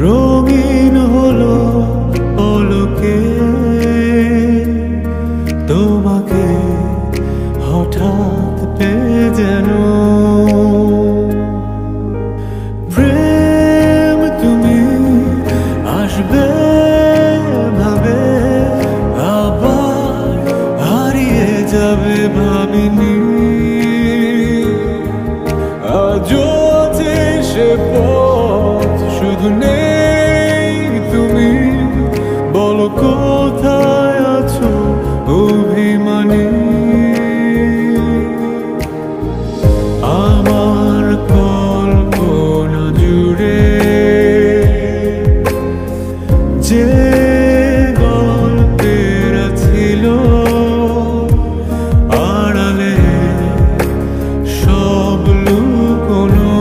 রঙিন হলো পলকে তোমাকে হঠাৎ পেয়ে যেন প্রেম তুমি আসবে ভাবে আবার হারিয়ে যাবে ভাবিনি আজও আছে সে পথ শুধু নেই তুমি বলো কোথায় আছো অভিমানী আমার কল্পনা জুড়ে যে গল্পের ছিল আড়ালে সব লুকোনো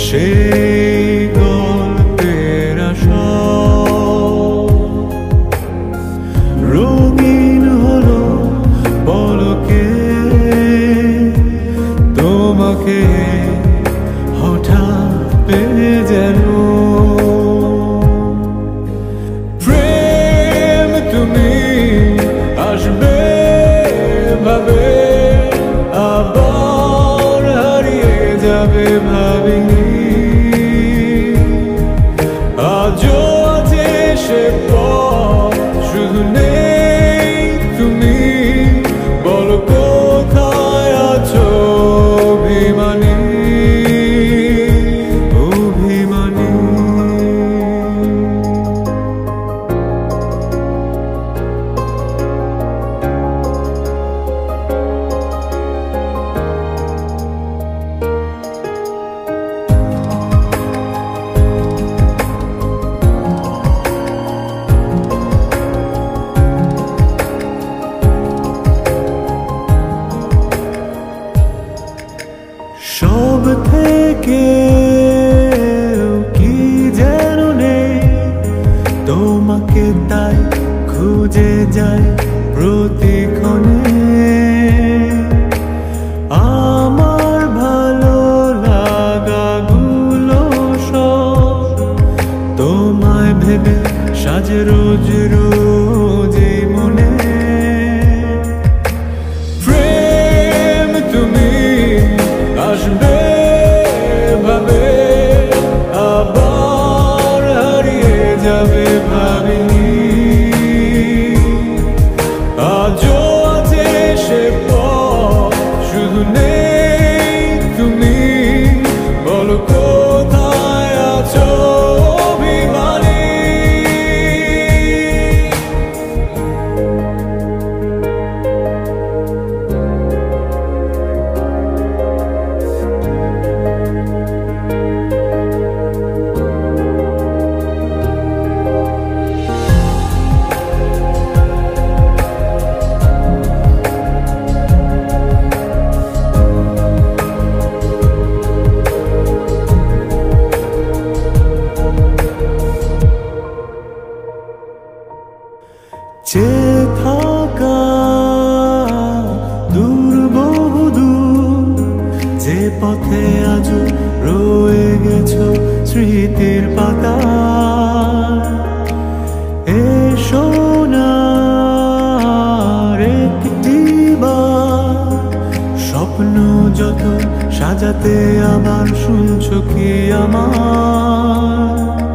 সেই গল্পের রঙিন হলো পলকে তোমাকে হঠাৎ পেয়ে যেন প্রেম তুমি আসবে ভাবে আবার হারিয়ে যাবে ভাবিনি আজও আছে সে পথ শুধু নেই তুমি বলো কোথায় আছো অভিমানী অভিমানী সব থেকে কি যেন নেই তোমাকে তাই খুঁজে যাই প্রতিক্ষণে আমার ভালো লাগাগুলো সব তোমায় ভেবে সাজে রোজ রোজ এই মনে প্রেম তুমি আসবে ভাবে আবার হারিয়ে যাবে ভাবিনি আজও আছে সে পথ শুধু নেই তুমি বলো কোথায় আছো অভিমানী চেয়ে থাকা দূর বহুদূর যে পথে আজ রয়ে গেছো স্মৃতির পাতা এসো না একটি বার স্বপ্ন যত সাজাতে আবার শুনছো কি আমার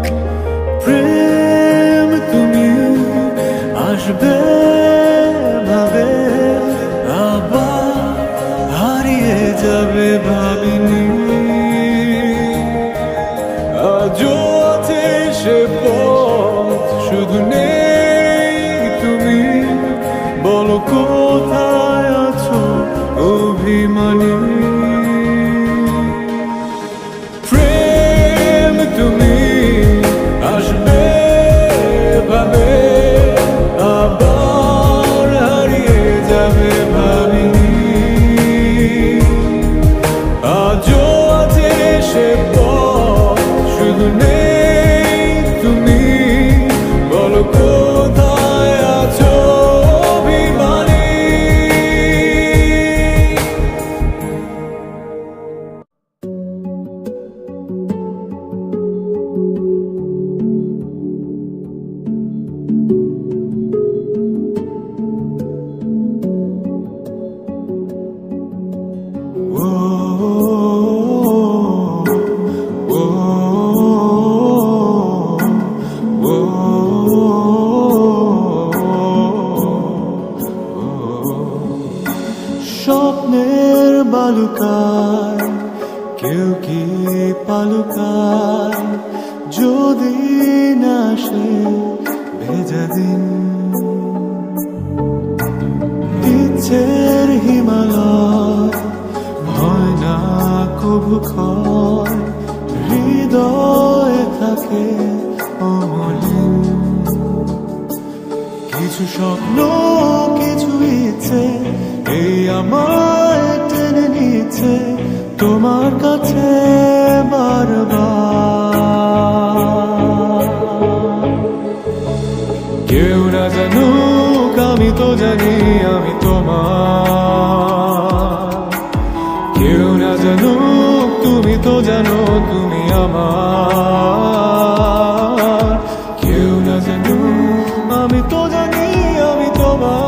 আজও আছে সে পথ, শুধু নেই তুমি। বলো কোথায় আছো অভিমানী? প্রেম তুমি আসবে ভাবে, আবার হারিয়ে যাবে ভাবিনি। আজও আছে সে পথ, শুধু নেই তুমি। বলো কোথায় আছো অভিমানী? স্বপ্নের বালুকায় কেউ কি পালুকায়, যদি না সে ভেজা দিন। ইচ্ছের হিমালয় হয় না কবু ক্ষয়, হৃদয়ে থাকে অমলিন। কিছু স্বপ্ন কিছু ইচ্ছে এই আমায় টেনে নিচ্ছে তোমার কাছে বারবার। কেউ না জানুক আমি তো জানি আমি তোমার। কেউ না জানুক তুমি তো জানো তুমি আমার। কেউ না জানুক আমি তো জানি আমি তোমার।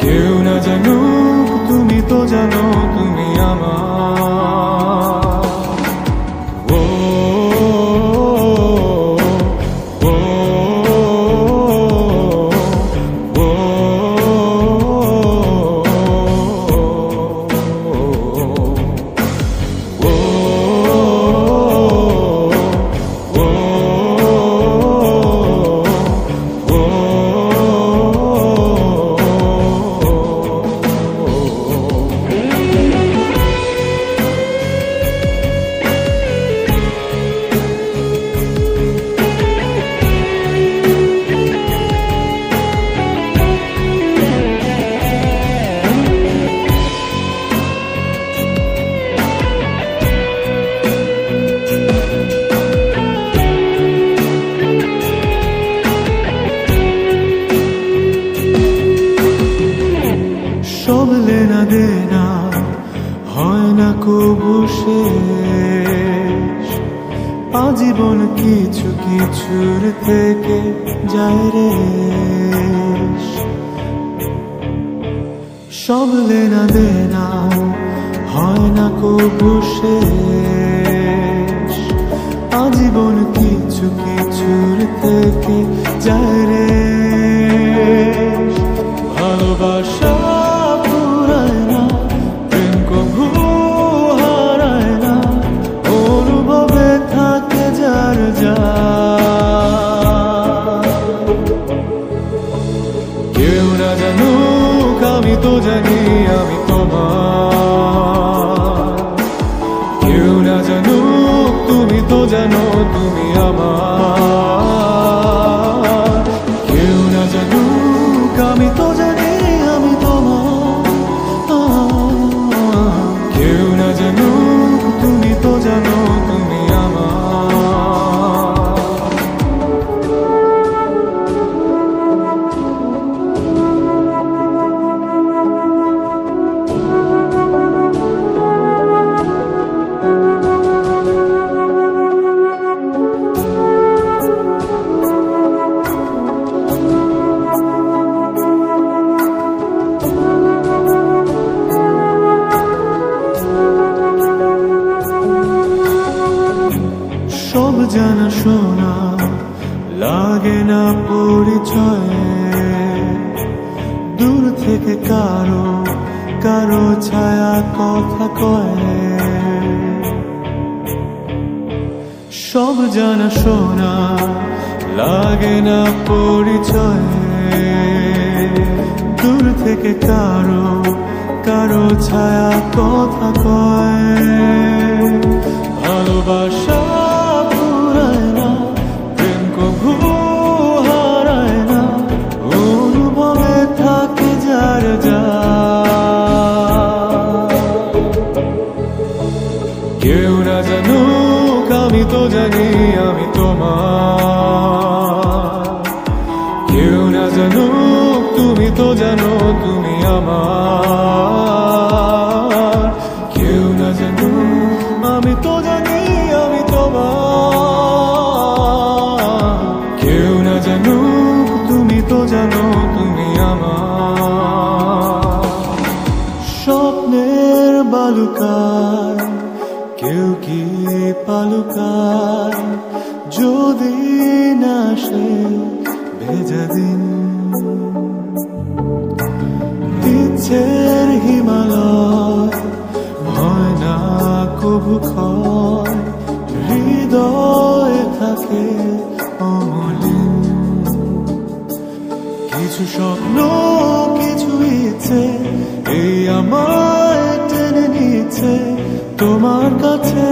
কেউ না জানুক তুমি তো জানো তুমি আমার। ও সব লেনা দেনা হয় না কবু শেষ, আজীবন কিছু কিছুর থেকে যায় রে। সব লেনা দেনা হয় না কবু শেষ, আজীবন কিছু কিছুর থেকে যায় রে। ভালোবাসা কেউ না জানুক আমি তো জানি আমি তোমার। কেউ না জানুক তুমি তো জানো তুমি আমার। কেউ না জানুক আমি তো জানি আমি তোমার। কেউ না জানুক তুমি তো জানো তুমি আমার। সব জানা শোনা লাগে না পরিচয়ে, দূর থেকে কারো কারো ছায়া কথা কয়। সব জানা শোনা লাগে না পরিচয়ে, দূর থেকে কারো কারো ছায়া কথা কয়। ভালোবাসা পুরায় না, প্রেম কভু হারায় না, অনুভবে থাকে যার যা। কেউ না জানুক আমি তো জানি আমি তোমার, কেউ না জানুক তুমি তো জানো তুমি আমার, কেউ না জানুক আমি তো জানি আমি তোমার, কেউ না জানুক তুমি তো জানো তুমি আমার। স্বপ্নের বালুকায় কেউ কি পালুকায়, যদি না সে ভেজা দিন, ইচ্ছের হিমালয় হয় না কবু ক্ষয়, হৃদয়ে থাকে অমলিন। কিছু স্বপ্ন কিছু ইচ্ছে এই আমায় টেনে নিচ্ছে তোমার কাছে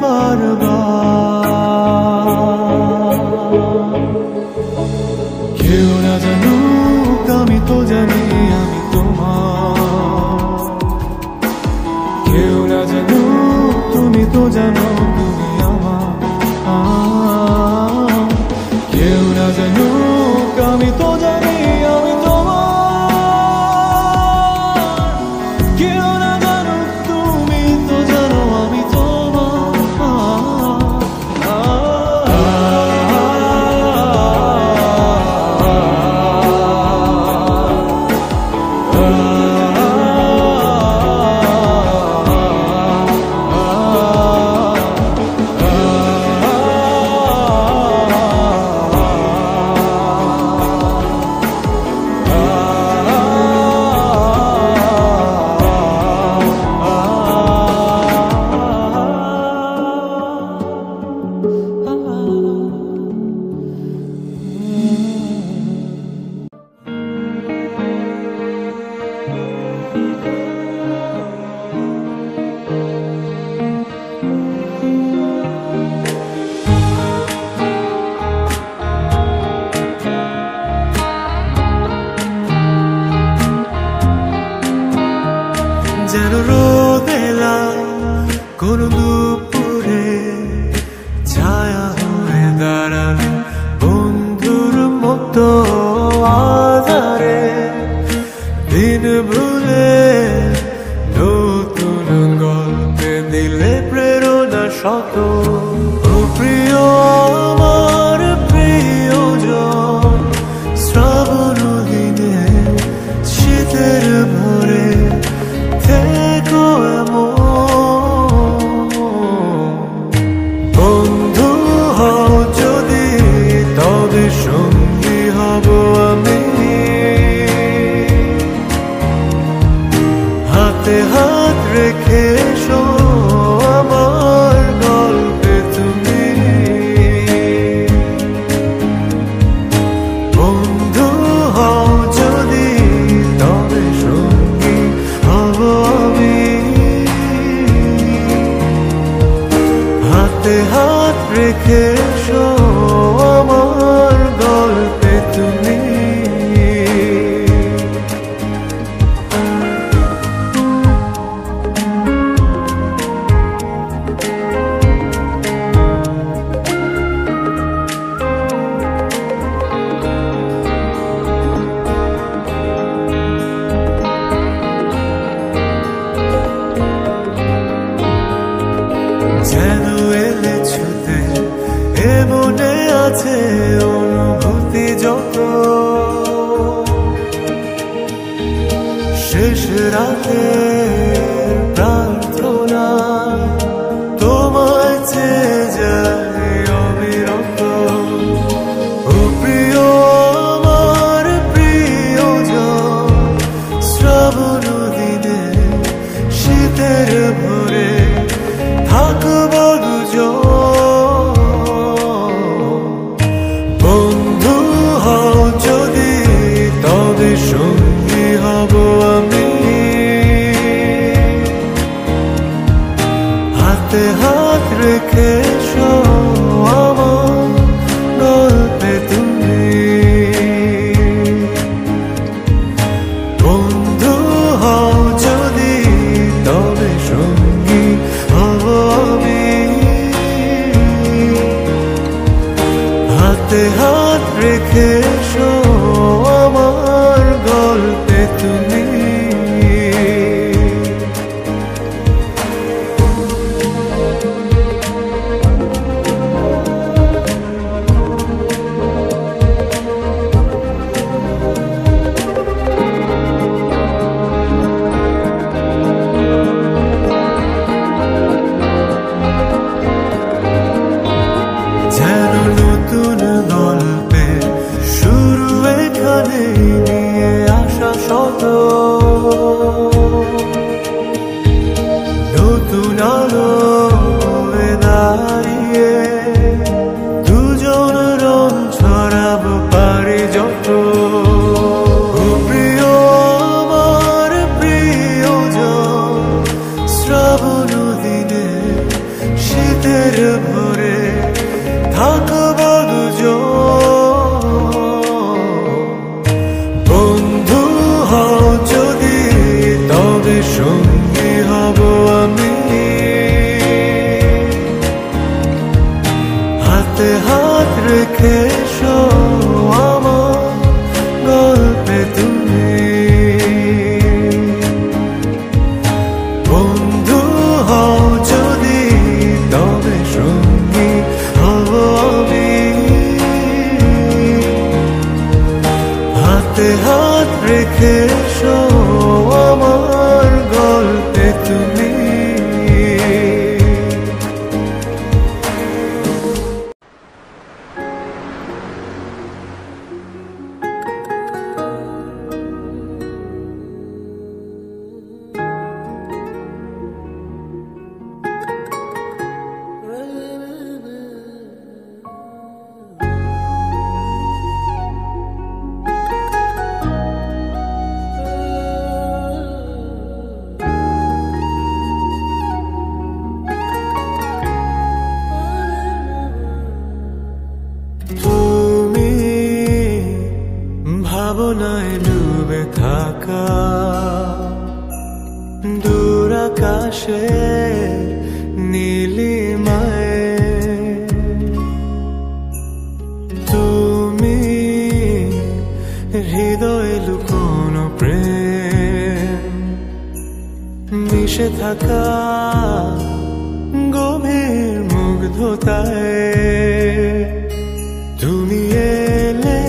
বারবার। কেউ না জানুক আমি তো জানি আমি তোমার, কেউ না জানুক তুমি তো জানো তুমি আমার, কেউ না জানুক আমি তো জানি আমি তোমার, কেউ না জানুক তুমি তো জানো আমি যেন রোদেলা কোন দুপুরে ছায়া হয়ে দাঁড়ালে বন্ধুর মতো আধারে, দিন ভুলে নতুন গল্পে দিলে প্রেরণা শত। ও প্রিয় আমার প্রিয়জন, শ্রাবণ দিনে শীতের ভরে থেকো বন্ধু হও যদি, তবে সঙ্গী হব আমি। হাতে হাত রেখে এসো আমার গল্পে তুমি, বন্ধু হও যদি তবে সঙ্গী হব আমি। হাতে হাত রেখে এসো আমার গল্পে তুমি। যেন এলে ছুতে এ মনে আছে অনুভূতি যত, শেষ রাতে প্রার্থনা তোমায় চেয়ে যায় অবিরত। ও প্রিয় আমার প্রিয়জন, শ্রাবণ দিনে শীতের ভরে থাকবো দুজন। রেখে আমার গল্পে তুমি বন্ধু হও যদি তবে সঙ্গী হব আমি হাতে হাত রেখে আমার গল্পে তুমি যেন নতুন গল্পে শুরু এখানে নিয়ে আসা শত নতুন আলো হয়ে দাঁড়িয়ে দুজন রং ছড়াবো পারি যত প্রিয় আমার প্রিয়জন শ্রাবণ দিনে শীতের ভোরে থাকব দুজন বন্ধু হও যদি তবে সঙ্গী হব আমি হাতে হাত রেখে আমার গল্পে তুমি বন্ধু হও যদি তবে সঙ্গী হব আমি হাতে হাত রেখে আমার গল্পে তুমি তুমি ভাবনায় ডুবে থাকা দূর আকাশে নীলিমায় তুমি হৃদয়ে লুকোনো প্রেম মিশে থাকা গভীর মুগ্ধতায় তুমি এলে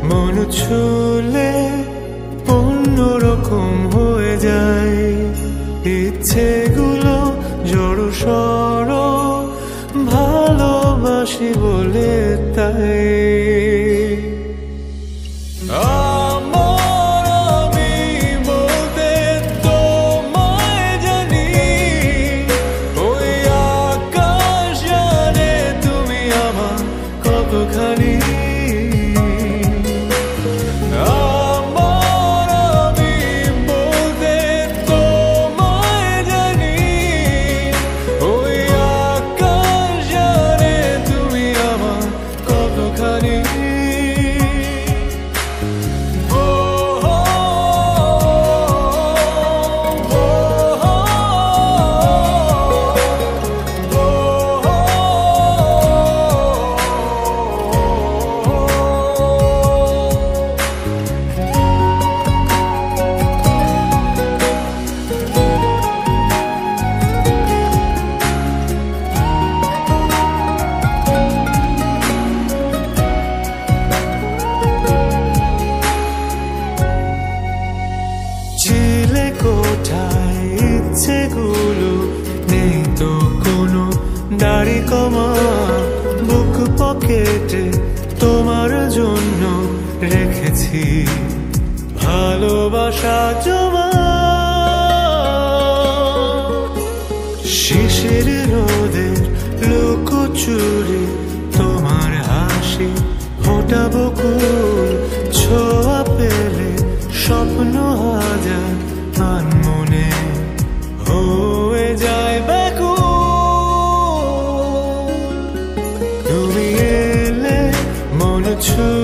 মন ছুলে অন্যরকম হয়ে যায় ইচ্ছেগুলো জড়ো সড়ো ভালোবাসি বলে তাই কতখানি আমি বলতে তোমায় জানি ওই আকাশ জানে তুমি আমার কতখানি কিছু